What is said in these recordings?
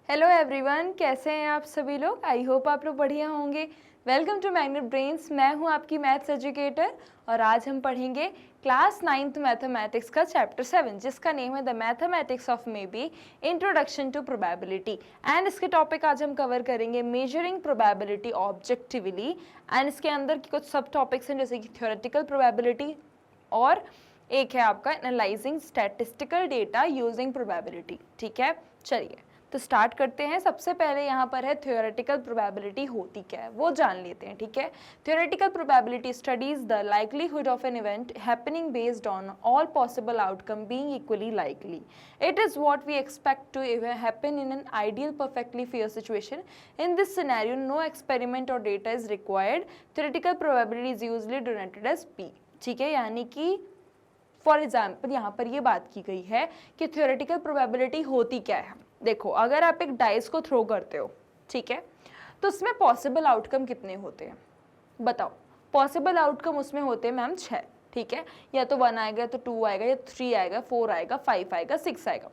Hello everyone, कैसे हैं आप सभी लोग। आई होप आप लोग बढ़िया होंगे। Welcome to Magnet Brains. मैं हूं आपकी मैथ्स एजुकेटर और आज हम पढ़ेंगे क्लास 9th मैथमेटिक्स का चैप्टर 7 जिसका नेम है the mathematics of maybe introduction to probability. And इसके टॉपिक आज हम कवर करेंगे मेजरिंग प्रोबेबिलिटी ऑब्जेक्टिवली। एंड इसके अंदर की कुछ सब टॉपिक्स हैं जैसे कि थ्योरेटिकल प्रोबेबिलिटी और एक है आपका analysing statistical data using probability. ठीक है, चलिए तो स्टार्ट करते हैं। सबसे पहले यहाँ पर है थ्योरेटिकल प्रोबेबिलिटी होती क्या है वो जान लेते हैं। ठीक है, theoretical probability studies the likelihood of an event happening based on all possible outcome being equally likely. It is what we expect to happen in an ideal perfectly fair situation. In this scenario no experiment और data is required. Theoretical probability is usually denoted as P. ठीक है, यानी कि for example यहाँ पर ये बात की गई है कि थ्योरेटिकल प्रोबेबिलिटी होती क्या है। देखो, अगर आप एक डाइस को थ्रो करते हो, ठीक है, तो उसमें पॉसिबल आउटकम कितने होते हैं बताओ। पॉसिबल आउटकम उसमें होते हैं मैम 6। ठीक है, या तो 1 आएगा, या तो 2 आएगा, या 3 आएगा, 4 आएगा, 5 आएगा, 6 आएगा।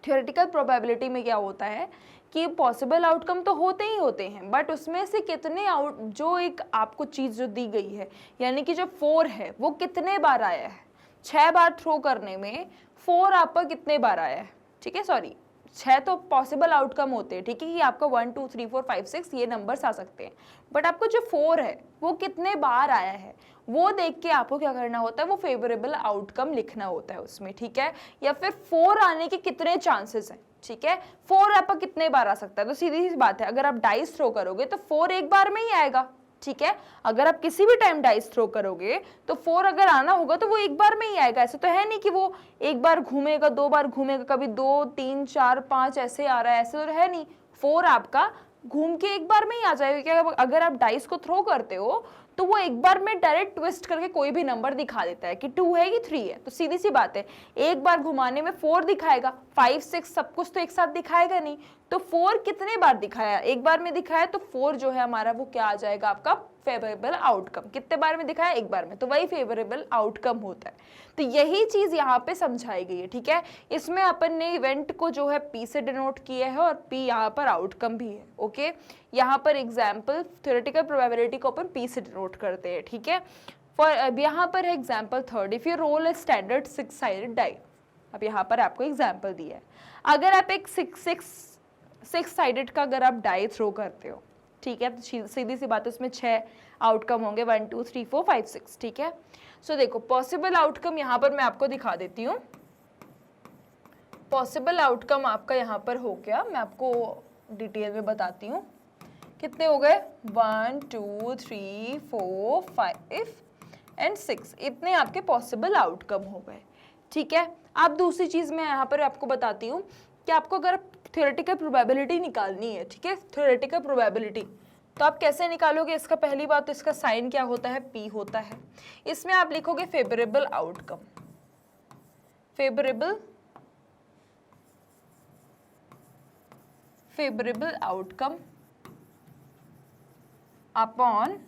थ्योरेटिकल प्रोबेबिलिटी में क्या होता है कि पॉसिबल आउटकम तो होते ही होते हैं, बट उसमें से कितने जो एक आपको चीज़ जो दी गई है, यानी कि जो 4 है वो कितने बार आया है। 6 बार थ्रो करने में 4 आपका कितने बार आया है। ठीक है, सॉरी 6 तो पॉसिबल आउटकम होते हैं। ठीक है, कि आपका 1 2 3 4 5 6 ये नंबर्स आ सकते हैं, बट आपको जो 4 है वो कितने बार आया है वो देख के आपको क्या करना होता है, वो फेवरेबल आउटकम लिखना होता है उसमें। ठीक है, या फिर 4 आने के कितने चांसेस हैं। ठीक है, 4 आपका कितने बार आ सकता है, तो सीधी सी बात है, अगर आप डाइस थ्रो करोगे तो 4 एक बार में ही आएगा। ठीक है, अगर आप किसी भी टाइम डाइस थ्रो करोगे तो 4 अगर आना होगा तो वो एक बार में ही आएगा। ऐसे तो है नहीं कि वो एक बार घूमेगा, 2 बार घूमेगा, कभी 2 3 4 5 ऐसे आ रहा है, ऐसे तो है नहीं। 4 आपका घूम के एक बार में ही आ जाएगा। क्या अगर आप डाइस को थ्रो करते हो तो वो एक बार में डायरेक्ट ट्विस्ट करके कोई भी नंबर दिखा देता है कि 2 है कि 3 है, तो सीधी सी बात है एक बार घुमाने में 4 दिखाएगा, 5 6 सब कुछ तो एक साथ दिखाएगा नहीं। तो 4 कितने बार दिखाया, एक बार में दिखाया, तो 4 जो है हमारा वो क्या आ जाएगा आपका फेवरेबल आउटकम। कितने बार में दिखाया, एक बार में, तो वही फेवरेबल आउटकम होता है। तो यही चीज यहाँ पे समझाई गई है। ठीक है, इसमें अपन ने इवेंट को जो है पी से डिनोट किया है और पी यहाँ पर आउटकम भी है। ओके, यहाँ पर एग्जाम्पल थ्योरेटिकल प्रोबेबिलिटी को अपन पी से डिनोट करते हैं। ठीक है, फॉर अब यहाँ पर है example 3, if you roll a standard 6 sided die. अब यहाँ पर आपको एग्जाम्पल दिया है, अगर आप एक 6 साइडेड का अगर आप डाई थ्रो करते हो, ठीक है, तो सीधी सी बात है उसमें 6 आउटकम होंगे, 1 2 3 4 5 6। ठीक है, सो देखो पॉसिबल आउटकम यहाँ पर मैं आपको दिखा देती हूँ। पॉसिबल आउटकम आपका यहाँ पर हो गया, मैं आपको डिटेल में बताती हूँ कितने हो गए, 1 2 3 4 5 एंड 6, इतने आपके पॉसिबल आउटकम हो गए। ठीक है, अब दूसरी चीज मैं यहाँ पर आपको बताती हूँ कि आपको अगर थ्योरेटिकल प्रोबेबिलिटी निकालनी है, ठीक है, थ्योरेटिकल प्रोबेबिलिटी, तो आप कैसे निकालोगे। इसका पहली बात तो इसका साइन क्या होता है, पी होता है। इसमें आप लिखोगे favourable outcome, favourable outcome upon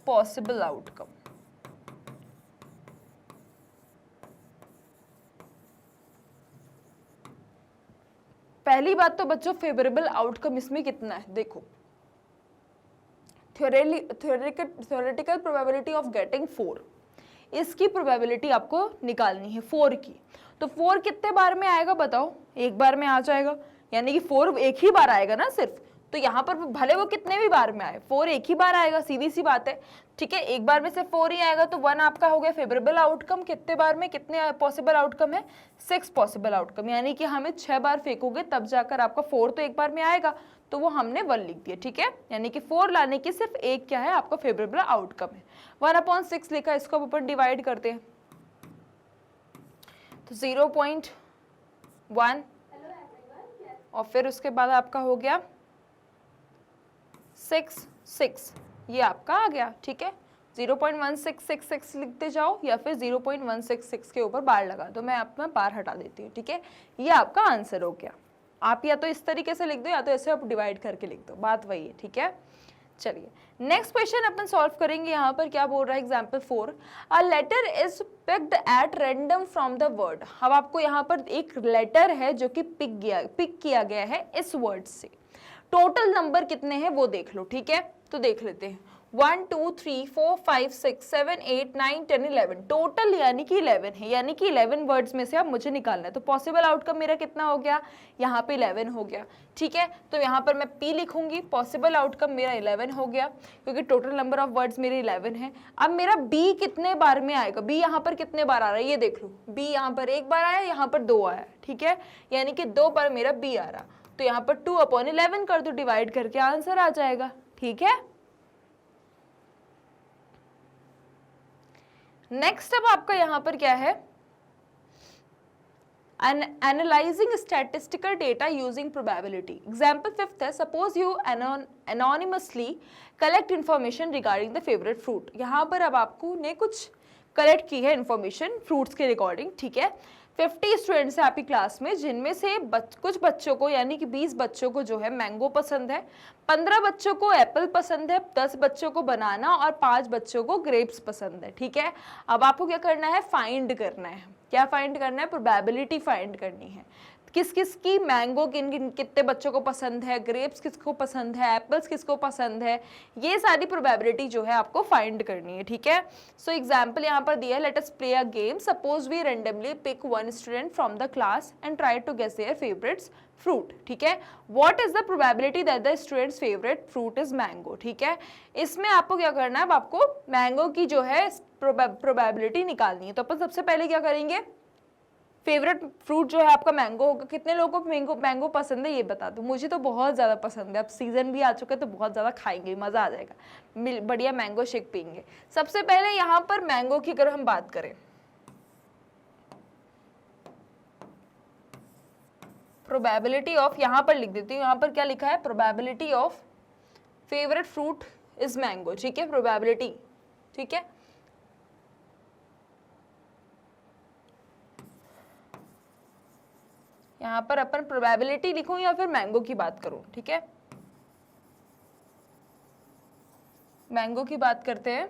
possible outcome. पहली बात तो बच्चों फेवरेबल आउटकम इसमें कितना है, देखो थ्योरेटिकल प्रोबेबिलिटी ऑफ गेटिंग 4, इसकी प्रोबेबिलिटी आपको निकालनी है 4 की। तो 4 कितने बार में आएगा बताओ, एक बार में आ जाएगा, यानी कि 4 एक ही बार आएगा ना सिर्फ। तो यहाँ पर भले वो कितने भी बार में आए, 4 एक ही बार आएगा, सीधी सी बात है। ठीक है, एक बार में सिर्फ 4 ही आएगा, तो 1 आपका हो गया फेवरेबल आउटकम। कितने बार में कितने पॉसिबल आउटकम है, 6 पॉसिबल आउटकम, यानी कि हमें 6 बार फेंकोगे तब जाकर आपका 4 तो एक बार में आएगा, तो वो हमने 1 लिख दिया। ठीक है, यानी कि 4 लाने की सिर्फ एक क्या है आपका फेवरेबल आउटकम है। 1/6 लिखा, इसको अपन डिवाइड करते हैं तो 0.1 और फिर उसके बाद आपका हो गया 6 ये आपका आ गया। ठीक है, 0.1666 लिखते जाओ या फिर 0.166 के ऊपर बार लगा दो, मैं अपना बार हटा देती हूँ। ठीक है, ये आपका आंसर हो गया। आप या तो इस तरीके से लिख दो या तो ऐसे आप डिवाइड करके लिख दो, बात वही है। ठीक है, चलिए नेक्स्ट क्वेश्चन अपन सॉल्व करेंगे। यहाँ पर क्या बोल रहा है example 4, a letter is picked at random from the word. अब आपको यहाँ पर एक लेटर है जो कि पिक किया गया है इस वर्ड से। टोटल नंबर कितने हैं वो देख लो, ठीक है। तो देख लेते हैं 1 2 3 4 5 6 7 8 9 10 11, टोटल यानी कि 11 है, यानी कि 11 वर्ड्स में से अब मुझे निकालना है। तो पॉसिबल आउटकम मेरा कितना हो गया, यहाँ पे 11 हो गया, ठीक है। तो यहाँ पर मैं P लिखूंगी, पॉसिबल आउटकम मेरा 11 हो गया क्योंकि टोटल नंबर ऑफ वर्ड्स मेरे 11 है। अब मेरा B कितने बार में आएगा, B यहाँ पर कितने बार आ रहा है ये देख लो। B यहाँ पर एक बार आया, यहाँ पर 2 आया, ठीक है, यानी कि 2 बार मेरा B आ रहा। तो यहाँ पर 2/11 कर दो, डिवाइड करके आंसर आ जाएगा, ठीक है। नेक्स्ट अब आपका यहां पर क्या है, analysing statistical data using probability. Example 5th है, suppose you anonymously collect information regarding the favourite fruit. यहाँ पर अब आपको ने कुछ कलेक्ट की है इन्फॉर्मेशन फ्रूट्स के रिकॉर्डिंग, ठीक है। 50 स्टूडेंट्स हैं आपकी क्लास में, जिनमें से कुछ बच्चों को यानी कि 20 बच्चों को जो है मैंगो पसंद है, 15 बच्चों को एप्पल पसंद है, 10 बच्चों को बनाना और 5 बच्चों को ग्रेप्स पसंद है, ठीक है। अब आपको क्या करना है, फाइंड करना है। क्या फाइंड करना है, प्रोबेबिलिटी फाइंड करनी है। किस किस की मैंगो कितने बच्चों को पसंद है, ग्रेप्स किसको पसंद है, एप्पल्स किसको पसंद है, ये सारी प्रोबेबिलिटी जो है आपको फाइंड करनी है, ठीक है। सो एग्जांपल यहाँ पर दिया है, let us play a game, suppose we randomly pick one student from the class and try to guess their favourites fruit, ठीक है। What is the probability that the student's favourite fruit is mango, ठीक है। इसमें आपको क्या करना है, अब आपको मैंगो की जो है प्रोबेबिलिटी निकालनी है। तो अपन सबसे पहले क्या करेंगे, फेवरेट फ्रूट जो है आपका मैंगो होगा। कितने लोगों को मैंगो पसंद है ये बता दो। मुझे तो बहुत ज़्यादा पसंद है, अब सीज़न भी आ चुका है तो बहुत ज़्यादा खाएंगे, मज़ा आ जाएगा, बढ़िया मैंगो शेक पीएंगे। सबसे पहले यहाँ पर मैंगो की अगर हम बात करें, प्रोबेबिलिटी ऑफ, यहाँ पर लिख देती हूँ, यहाँ पर क्या लिखा है, probability of favourite fruit is mango, ठीक है, प्रोबेबिलिटी, ठीक है। यहाँ पर अपन प्रोबेबिलिटी लिखूं या फिर मैंगो की बात करूं, ठीक है। मैंगो की बात करते हैं,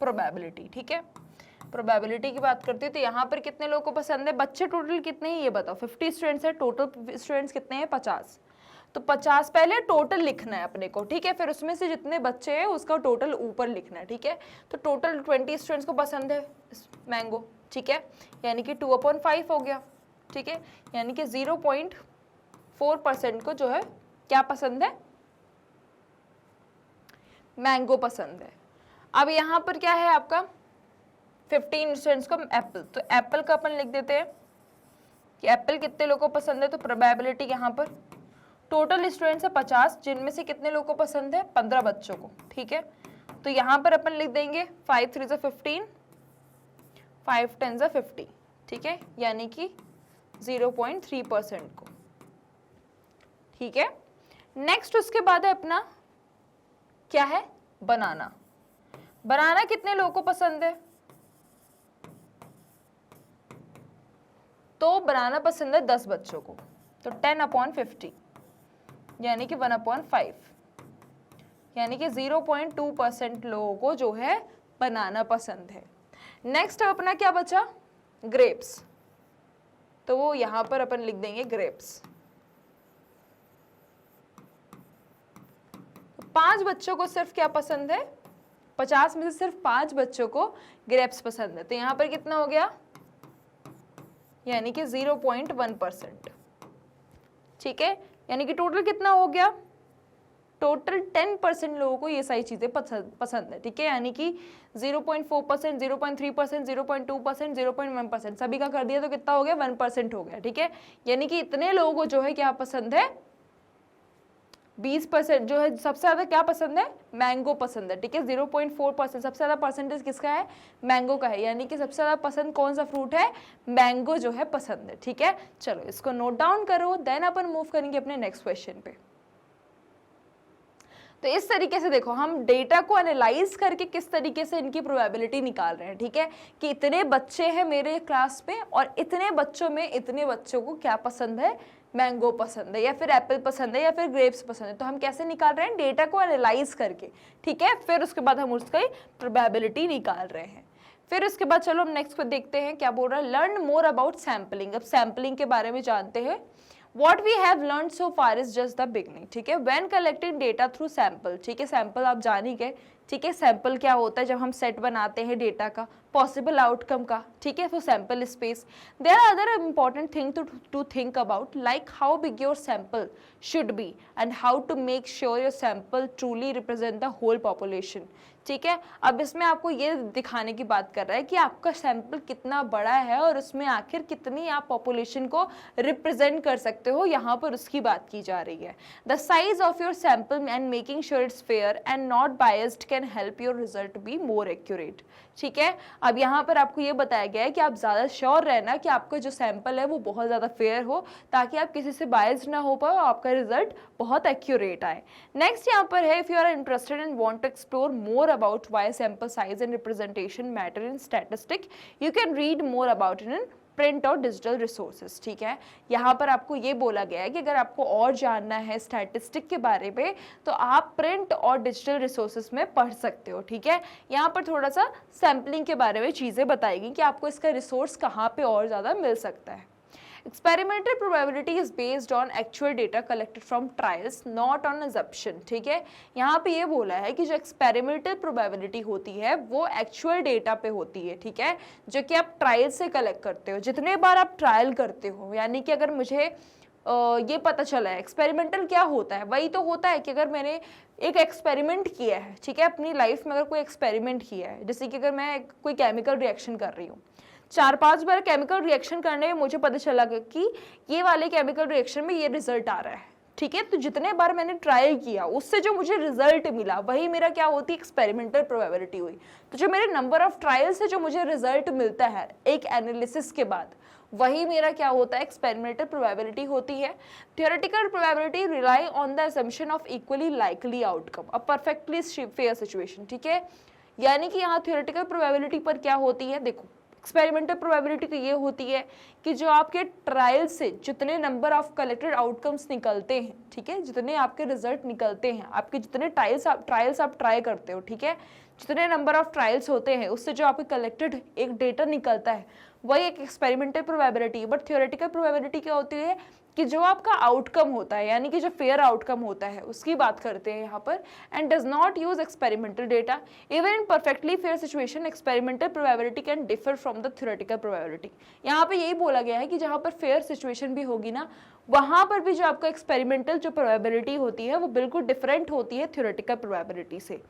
प्रोबेबिलिटी, ठीक है। प्रोबेबिलिटी की बात करते हैं तो यहाँ पर कितने लोगों को पसंद है, बच्चे टोटल कितने हैं ये बताओ। 50 स्टूडेंट्स है, टोटल स्टूडेंट्स कितने हैं, 50। तो 50 पहले टोटल लिखना है अपने को, ठीक है, फिर उसमें से जितने बच्चे हैं उसका टोटल ऊपर लिखना है, ठीक है। तो टोटल 20 स्टूडेंट्स को पसंद है मैंगो, ठीक है, यानी कि 2/5 हो गया, ठीक है, यानी कि 0.4% को जो है क्या पसंद है, मैंगो पसंद है। अब यहाँ पर क्या है आपका 15 स्टूडेंट्स को एप्पल, तो एप्पल का अपन लिख देते हैं कि एप्पल कितने लोगों को पसंद है। तो प्रोबेबिलिटी यहाँ पर टोटल स्टूडेंट्स है 50, जिनमें से कितने लोगों को पसंद है, 15 बच्चों को, ठीक है। तो यहाँ पर अपन लिख देंगे 5 3 15, 5 10 50, ठीक है, यानी कि 0.3% को, ठीक है। नेक्स्ट उसके बाद है अपना क्या है, बनाना। बनाना कितने लोगों को पसंद है, तो बनाना पसंद है 10 बच्चों को, तो 10/50 यानी कि 1/5, यानी कि 0.2% लोगों को जो है बनाना पसंद है। नेक्स्ट अपना क्या बचा, ग्रेप्स, तो वो यहां पर अपन लिख देंगे ग्रेप्स। 5 बच्चों को सिर्फ क्या पसंद है, 50 में से सिर्फ 5 बच्चों को ग्रेप्स पसंद है, तो यहां पर कितना हो गया, यानी कि 0.1%, ठीक है, यानी कि टोटल कितना हो गया, टोटल 10% लोगों को ये सारी चीजें पसंद है, ठीक है, यानी कि 0.4%, 0.3%, 0.2%, 0.1%, सभी का कर दिया तो कितना हो गया, 1% हो गया, ठीक है। यानी कि इतने लोगों को जो है क्या पसंद है, 20% जो है सबसे ज्यादा क्या पसंद है, मैंगो पसंद है, ठीक है। 0.4% सबसे ज्यादा परसेंटेज किसका है, मैंगो का है, यानी कि सबसे ज्यादा पसंद कौन सा फ्रूट है, मैंगो जो है पसंद है, ठीक है। चलो इसको नोट डाउन करो, देन अपन मूव करेंगे अपने नेक्स्ट क्वेश्चन पे। तो इस तरीके से देखो हम डेटा को एनालाइज करके किस तरीके से इनकी प्रोबेबिलिटी निकाल रहे हैं, ठीक है, कि इतने बच्चे हैं मेरे क्लास में और इतने बच्चों में इतने बच्चों को क्या पसंद है, मैंगो पसंद है या फिर एप्पल पसंद है या फिर ग्रेप्स पसंद है, तो हम कैसे निकाल रहे हैं, डेटा को एनालाइज करके, ठीक है। फिर उसके बाद हम उसकी प्रोबेबिलिटी निकाल रहे हैं। फिर उसके बाद चलो हम नेक्स्ट को देखते हैं क्या बोल रहा है, लर्न मोर अबाउट सैम्पलिंग। अब सैम्पलिंग के बारे में जानते हैं। What we have learned so far is just the beginning, ठीक है। When collecting data through sample, ठीक है, सैंपल आप जान ही गए, ठीक है। सैंपल क्या होता है, जब हम सेट बनाते हैं डेटा का, पॉसिबल आउटकम का, ठीक है, तो sample space. There are other important thing to think about, like how big your sample should be and how to make sure your sample truly represent the whole population, ठीक है। अब इसमें आपको ये दिखाने की बात कर रहा है कि आपका सैंपल कितना बड़ा है और उसमें आखिर कितनी आप पॉपुलेशन को रिप्रेजेंट कर सकते हो, यहाँ पर उसकी बात की जा रही है। The size of your sample and making sure it's fair and not biased can help your result be more accurate, ठीक है। अब यहाँ पर आपको ये बताया गया है कि आप ज़्यादा श्योर रहना कि आपका जो सैंपल है वो बहुत ज़्यादा फेयर हो, ताकि आप किसी से बायस्ड ना हो पाओ, आपका रिजल्ट बहुत एक्यूरेट आए। नेक्स्ट यहाँ पर है, if you are interested and want to explore more about why sample size and representation matter in statistics, you can read more about it in print और digital resources, ठीक है। यहाँ पर आपको ये बोला गया है कि अगर आपको और जानना है स्टैटिस्टिक के बारे में तो आप प्रिंट और डिजिटल रिसोर्सेज में पढ़ सकते हो, ठीक है। यहाँ पर थोड़ा सा सैम्पलिंग के बारे में चीज़ें बताएगी कि आपको इसका रिसोर्स कहाँ पे और ज़्यादा मिल सकता है। Experimental probability is based on actual data collected from trials, not on assumption, ठीक है। यहाँ पे ये बोला है कि जो एक्सपेरिमेंटल प्रोबेबिलिटी होती है वो एक्चुअल डेटा पे होती है, ठीक है, जो कि आप ट्रायल से कलेक्ट करते हो। जितने बार आप ट्रायल करते हो, यानी कि अगर मुझे ये पता चला है एक्सपेरिमेंटल क्या होता है, वही तो होता है कि अगर मैंने एक एक्सपेरिमेंट किया है, ठीक है, अपनी लाइफ में अगर कोई एक्सपेरिमेंट किया है, जैसे कि अगर मैं कोई केमिकल रिएक्शन कर रही हूँ, 4-5 बार केमिकल रिएक्शन करने में मुझे पता चला कि ये वाले केमिकल रिएक्शन में ये रिजल्ट आ रहा है, ठीक है। तो जितने बार मैंने ट्रायल किया उससे जो मुझे रिजल्ट मिला वही मेरा क्या होती है, एक्सपेरिमेंटल प्रोबेबिलिटी हुई। तो जो मेरे नंबर ऑफ ट्रायल से जो मुझे रिजल्ट मिलता है एक एनालिसिस के बाद, वही मेरा क्या होता है, एक्सपेरिमेंटल प्रोबेबिलिटी होती है। Theoretical probability rely on the assumption of equally likely outcome, a perfectly fair situation, ठीक है। यानी कि यहाँ थियोरेटिकल प्रोबेबिलिटी पर क्या होती है, देखो एक्सपेरिमेंटल प्रोबेबिलिटी तो ये होती है कि जो आपके ट्रायल से जितने नंबर ऑफ कलेक्टेड आउटकम्स निकलते हैं, ठीक है, जितने आपके रिजल्ट निकलते हैं, आपके जितने ट्रायल्स आप ट्राई करते हो, ठीक है, जितने नंबर ऑफ ट्रायल्स होते हैं उससे जो आपके कलेक्टेड एक डेटा निकलता है वही एक एक्सपेरिमेंटल प्रोबेबिलिटी है। बट थियोरेटिकल प्रोबेबिलिटी क्या होती है कि जो आपका आउटकम होता है, यानी कि जो फेयर आउटकम होता है उसकी बात करते हैं यहाँ पर, and does not use experimental data. Even in perfectly fair situation experimental probability can differ from the theoretical probability. यहाँ पे यही बोला गया है कि जहाँ पर फेयर सिचुएशन भी होगी ना, वहाँ पर भी जो आपका एक्सपेरिमेंटल जो प्रोबेबिलिटी होती है वो बिल्कुल डिफरेंट होती है थियोरेटिकल प्रोबेबिलिटी से,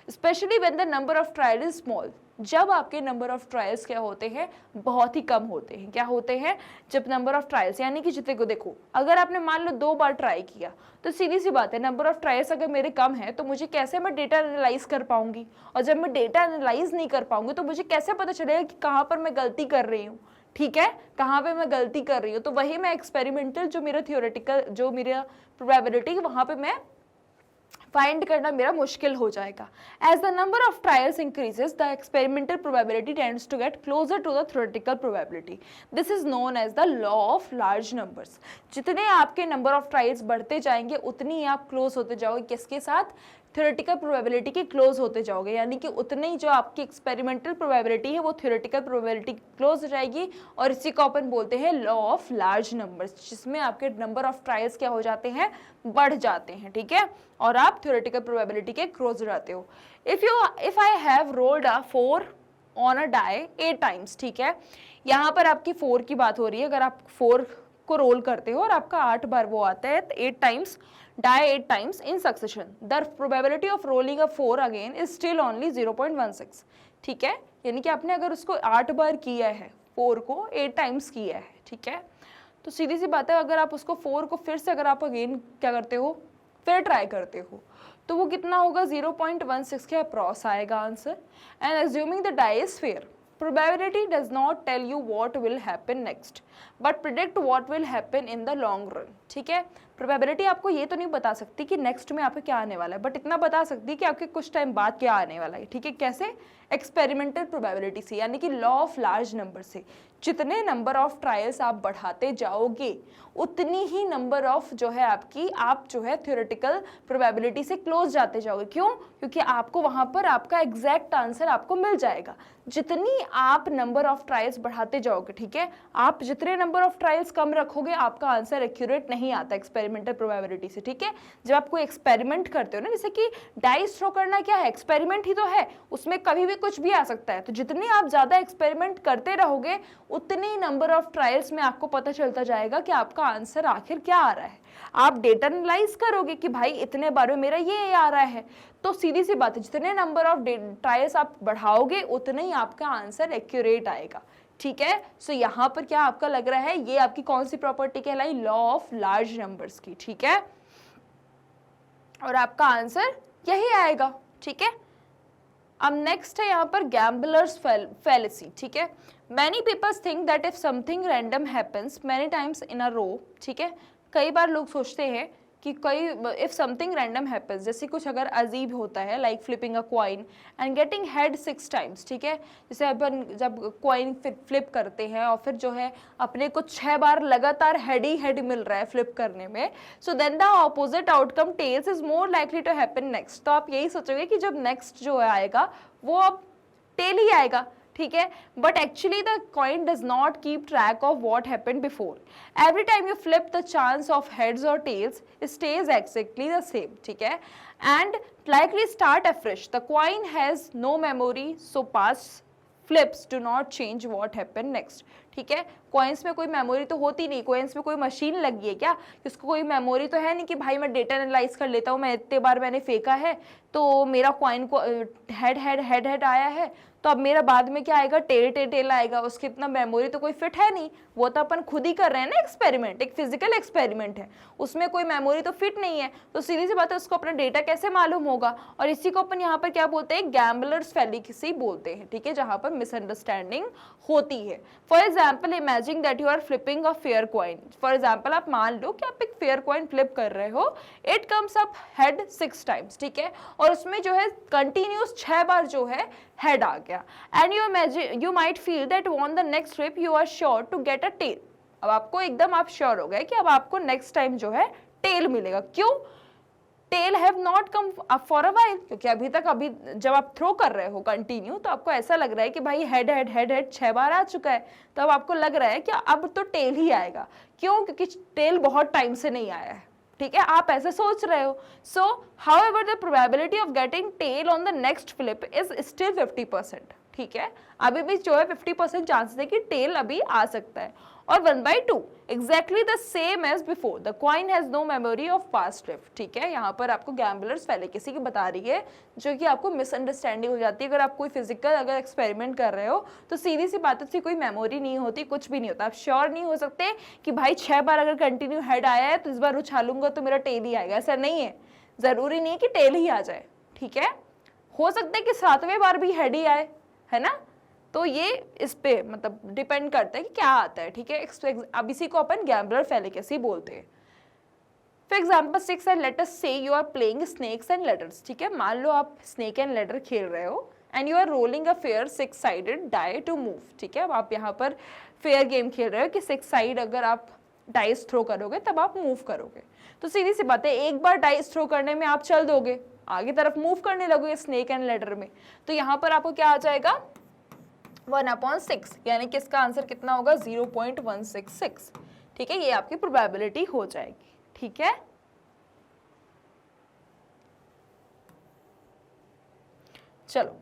specially when the number of trial is small. जब आपके नंबर ऑफ ट्रायल्स क्या होते हैं, बहुत ही कम होते हैं। क्या होते हैं, जब नंबर ऑफ ट्रायल्स, यानी कि जितने को देखो, अगर आपने मान लो 2 बार ट्राई किया तो सीधी सी बात है, नंबर ऑफ ट्रायल्स अगर मेरे कम है तो मुझे कैसे मैं डेटा एनालाइज कर पाऊंगी, और जब मैं डेटा एनालाइज नहीं कर पाऊंगी तो मुझे कैसे पता चलेगा कि कहाँ पर मैं गलती कर रही हूँ, ठीक है, कहाँ पे मैं गलती कर रही हूँ। तो वही मैं एक्सपेरिमेंटल जो मेरा थियोरेटिकल जो मेरा प्रोबेबिलिटी, वहाँ पे मैं फाइंड करना मेरा मुश्किल हो जाएगा। As the number of trials increases the experimental probability tends to get closer to the theoretical probability. This is known as the law of large numbers. जितने आपके नंबर ऑफ ट्रायल्स बढ़ते जाएंगे उतनी ही आप क्लोज होते जाओगे किसके साथ, थ्योरेटिकल प्रोबेबिलिटी के क्लोज होते जाओगे, यानी कि उतनी ही जो आपकी एक्सपेरिमेंटल प्रोबेबिलिटी है वो थ्योरेटिकल प्रोबेबिलिटी क्लोज हो जाएगी। और इसी को अपन बोलते हैं लॉ ऑफ लार्ज नंबर्स, जिसमें आपके नंबर ऑफ ट्रायल्स क्या हो जाते हैं, बढ़ जाते हैं, ठीक है, और आप थ्योरेटिकल प्रोबेबिलिटी के क्लोज हो जाते हो। If I have rolled a 4 on a die 8 times, ठीक है, यहाँ पर आपकी 4 की बात हो रही है। अगर आप 4 को रोल करते हो और आपका 8 बार वो आता है, 8 times die 8 times in succession, the probability of rolling a 4 again is still only 0.16, ठीक है, यानी कि आपने अगर उसको 8 बार किया है, 4 को 8 टाइम्स किया है, ठीक है, तो सीधी सी बात है अगर आप उसको 4 को फिर से अगर आप अगेन क्या करते हो, फिर ट्राई करते हो, तो वो कितना होगा, 0.16 के अप्रॉक्स आएगा answer. And assuming the die is fair, probability does not tell you what will happen next but predict what will happen in the long run, ठीक है। प्रोबेबिलिटी आपको ये तो नहीं बता सकती कि नेक्स्ट में आपको क्या आने वाला है, बट इतना बता सकती है कि आपके कुछ टाइम बाद क्या आने वाला है, ठीक है। कैसे, एक्सपेरिमेंटल प्रोबेबिलिटी से, यानी कि लॉ ऑफ लार्ज नंबर से। जितने नंबर ऑफ ट्रायल्स आप बढ़ाते जाओगे उतनी ही नंबर ऑफ जो है आपकी आप जो है थ्योरेटिकल प्रोबेबिलिटी से क्लोज जाते जाओगे। क्यों? क्योंकि आपको वहां पर आपका एग्जैक्ट आंसर आपको मिल जाएगा। जितनी आप नंबर ऑफ ट्रायल्स बढ़ाते जाओगे, ठीक है, आप जितने नंबर ऑफ ट्रायल्स कम रखोगे आपका आंसर एक्यूरेट नहीं आता एक्सपेरिमेंटल प्रोबेबिलिटी से। ठीक है, जब आप कोई एक्सपेरिमेंट करते हो ना, जैसे कि डाइस थ्रो करना क्या है, एक्सपेरिमेंट ही तो है, उसमें कभी भी कुछ भी आ सकता है। तो जितने आप ज्यादा एक्सपेरिमेंट करते रहोगे उतनी नंबर ऑफ ट्रायल्स में आपको पता चलता जाएगा कि आपका आंसर आखिर क्या आ रहा है। आप डेटा एनालाइज करोगे कि भाई इतने बार में मेरा ये आ रहा है, तो सीधी सी बात है जितने नंबर ऑफ ट्रायल्स आप बढ़ाओगे उतने ही आपका आंसर एक्यूरेट आएगा। ठीक है, सो यहाँ पर क्या आपका लग रहा है, ये आपकी कौन सी प्रॉपर्टी कहलाई, लॉ ऑफ लार्ज नंबर्स की। ठीक है, और आपका आंसर यही आएगा। ठीक है, अब नेक्स्ट है यहाँ पर गैम्बलर्स फैलेसी। ठीक है, many peoples think that if something random happens many times in a row, ठीक है, कई बार लोग सोचते हैं कि इफ समथिंग रैंडम हैपन्स, जैसे कुछ अगर अजीब होता है, like flipping a coin and getting head 6 times, ठीक है, जैसे अपन जब क्वाइन फ्लिप करते हैं और फिर जो है अपने को 6 बार लगातार हेड ही हेड मिल रहा है फ्लिप करने में, so then the opposite outcome tails is more likely to happen next. तो आप यही सोचोगे कि जब नेक्स्ट जो आएगा वो अब टेल ही आएगा। ठीक है, but actually the coin does not keep track of what happened before. Every time you flip the chance of heads और tails stays exactly the same. ठीक है, and likely start afresh. The coin has no memory so past flips do not change what happen next. ठीक है, coins में कोई memory तो होती नहीं, कॉइन्स में कोई मशीन लगी है क्या, उसको कोई मेमोरी तो है नहीं कि भाई मैं डेटा एनालाइज कर लेता हूँ, मैं इतने बार मैंने फेंका है तो मेरा कॉइन को हेड हेड हेड हेड आया है, तो अब मेरा बाद में क्या आएगा, टेल टेल टेल आएगा। उसकी इतना मेमोरी तो कोई फिट है नहीं, वो तो अपन खुद ही कर रहे हैं ना एक्सपेरिमेंट, एक फिजिकल एक्सपेरिमेंट है, उसमें कोई मेमोरी तो फिट नहीं है। तो सीधी सी बात है, उसको अपना डेटा कैसे मालूम होगा, और इसी को अपन यहाँ पर क्या बोलते हैं, गैम्बलर्स फैलेसी बोलते हैं। ठीक है, जहाँ पर मिसअंडरस्टैंडिंग होती है। For example imagine that you are flipping a fair coin. For example आप मान लो कि आप एक फेयर कॉइन फ्लिप कर रहे हो, it comes up head 6 times, ठीक है, और उसमें जो है कंटिन्यूस 6 बार जो है हेड आ गया, and you might feel that on the next flip you are sure to get a tail. अब आपको एकदम आप श्योर हो गए कि अब आपको नेक्स्ट टाइम जो है टेल मिलेगा। क्यों? Tail have not come up for a while, क्योंकि अभी जब आप थ्रो कर रहे हो कंटिन्यू तो आपको ऐसा लग रहा है कि भाई हेड हेड हेड हेड 6 बार आ चुका है, तो अब आपको लग रहा है कि अब तो टेल ही आएगा। क्यों? क्योंकि टेल बहुत टाइम से नहीं आया है। ठीक है, आप ऐसे सोच रहे हो। सो however the probability of getting tail on the next flip is still 50%। ठीक है, अभी भी जो है 50% चांसेस है कि टेल अभी आ सकता है, और 1/2 exactly the same as before. The coin has no memory of past flip. ठीक है, यहाँ पर आपको गैम्बलर्स फैलेसी की बता रही है, जो कि आपको मिसअंडरस्टैंडिंग हो जाती है। अगर आप कोई फिजिकल अगर एक्सपेरिमेंट कर रहे हो तो सीधी सी बात है, कोई मेमोरी नहीं होती, कुछ भी नहीं होता। आप श्योर नहीं हो सकते कि भाई 6 बार अगर कंटिन्यू हेड आया है तो इस बार उछालूंगा तो मेरा टेल ही आएगा, ऐसा नहीं है। जरूरी नहीं है कि टेल ही आ जाए। ठीक है, हो सकता है कि 7वें बार भी हेड ही आए, है ना, तो ये इस पे मतलब डिपेंड करता है कि क्या आता है। ठीक है, अब इसी को अपन गैम्बलर फैलेसी बोलते हैं। For example 6 and let us say you are playing snakes and ladders. ठीक है, मान लो आप स्नेक एंड लेडर खेल रहे हो and you are rolling a fair 6-sided die to move. ठीक है, अब आप यहाँ पर फेयर गेम खेल रहे हो कि 6 साइड अगर आप डाइस थ्रो करोगे तब आप मूव करोगे। तो सीधी सी बात है, एक बार डाइस थ्रो करने में आप चल दोगे, आगे तरफ मूव करने लगोगे स्नेक एंड लेडर में, तो यहाँ पर आपको क्या आ जाएगा, 1/6, यानी कि इसका आंसर कितना होगा, 0.166। ठीक है, ये आपकी प्रोबेबिलिटी हो जाएगी। ठीक है, चलो,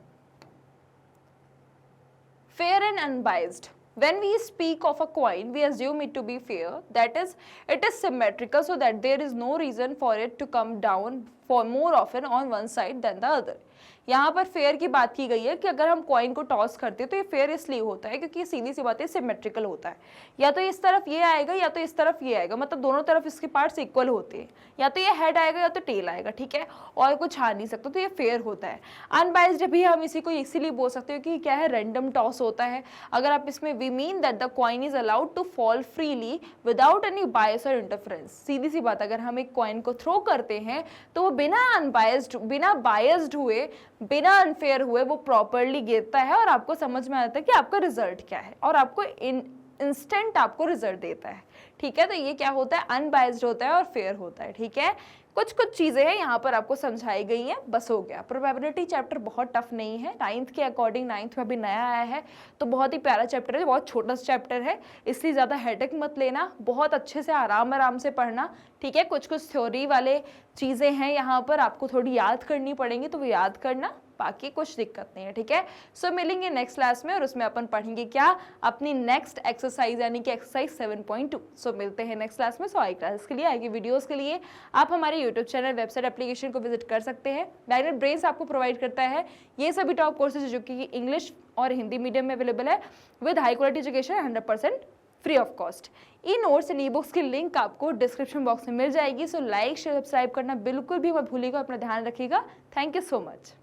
fair and unbiased. When we speak of a coin, we assume it to be fair, that is, it is symmetrical so that there is no reason for it to come down for more often on one side than the other. यहाँ पर fair की बात की गई है कि अगर हम कॉइन को टॉस करते हैं तो ये फेयर इसलिए होता है क्योंकि सीधी सी बात है सिमेट्रिकल होता है, या तो इस तरफ ये आएगा या तो इस तरफ ये आएगा, मतलब दोनों तरफ इसके पार्ट्स इक्वल होते हैं, या तो ये हेड आएगा या तो टेल आएगा। ठीक है, और कुछ आ नहीं सकता, तो ये फेयर होता है। अनबाइज्ड भी हम इसी को इसीलिए बोल सकते हो कि क्या है, रैंडम टॉस होता है। अगर आप इसमें we mean that the coin is allowed to fall freely without any bias और इंटरफेरेंस। सीधी सी बात, अगर हम एक कॉइन को थ्रो करते हैं तो वो बिना अनबायस्ड बिना बायस्ड हुए बिना अनफेयर हुए वो प्रॉपरली गिरता है और आपको समझ में आता है कि आपका रिजल्ट क्या है और आपको इंस्टेंट आपको रिजल्ट देता है। ठीक है, तो ये क्या होता है, अनबायस्ड होता है और फेयर होता है। ठीक है, कुछ चीजें हैं यहाँ पर आपको समझाई गई हैं, बस हो गया। प्रोबेबिलिटी चैप्टर बहुत टफ नहीं है, 9th के अकॉर्डिंग, 9th में अभी नया आया है तो बहुत ही प्यारा चैप्टर है, बहुत छोटा सा चैप्टर है, इसलिए ज़्यादा हेडेक मत लेना, बहुत अच्छे से आराम से पढ़ना। ठीक है, कुछ थ्योरी वाले चीज़ें हैं यहाँ पर आपको थोड़ी याद करनी पड़ेंगी तो वो याद करना, बाकी कुछ दिक्कत नहीं है। ठीक है, सो मिलेंगे नेक्स्ट क्लास में और उसमें अपन पढ़ेंगे क्या, अपनी नेक्स्ट एक्सरसाइज यानी कि एक्सरसाइज 7.2। सो मिलते हैं नेक्स्ट क्लास में। सो आई क्लास के लिए, आगे वीडियोस के लिए आप हमारे यूट्यूब चैनल, वेबसाइट, एप्लीकेशन को विजिट कर सकते हैं। मैग्नेट ब्रेन्स आपको प्रोवाइड करता है ये सभी टॉप कोर्सेज जो कि इंग्लिश और हिंदी मीडियम में अवेलेबल है with high quality education 100% free of cost. E notes and e books की लिंक आपको डिस्क्रिप्शन बॉक्स में मिल जाएगी। सो लाइक, शेयर, सब्सक्राइब करना बिल्कुल भी मत भूलिएगा, अपना ध्यान रखिएगा। Thank you so much.